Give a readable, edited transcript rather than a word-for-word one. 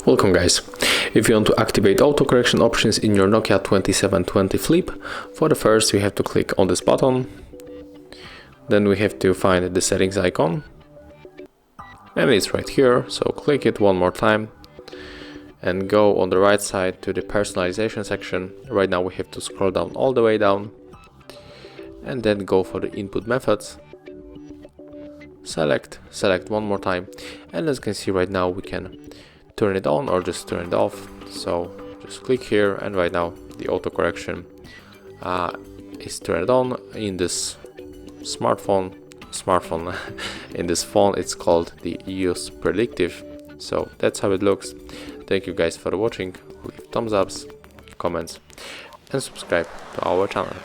Welcome guys. If you want to activate autocorrection options in your Nokia 2720 Flip, for the first we have to click on this button, then we have to find the settings icon, and it's right here, so click it one more time and go on the right side to the personalization section. Right now we have to scroll down all the way down and then go for the input methods. Select one more time, and as you can see right now we can turn it on or just turn it off. So just click here, and right now the autocorrection is turned on in this smartphone. In this phone it's called the use predictive. So that's how it looks. Thank you guys for watching. Leave thumbs ups, comments and subscribe to our channel.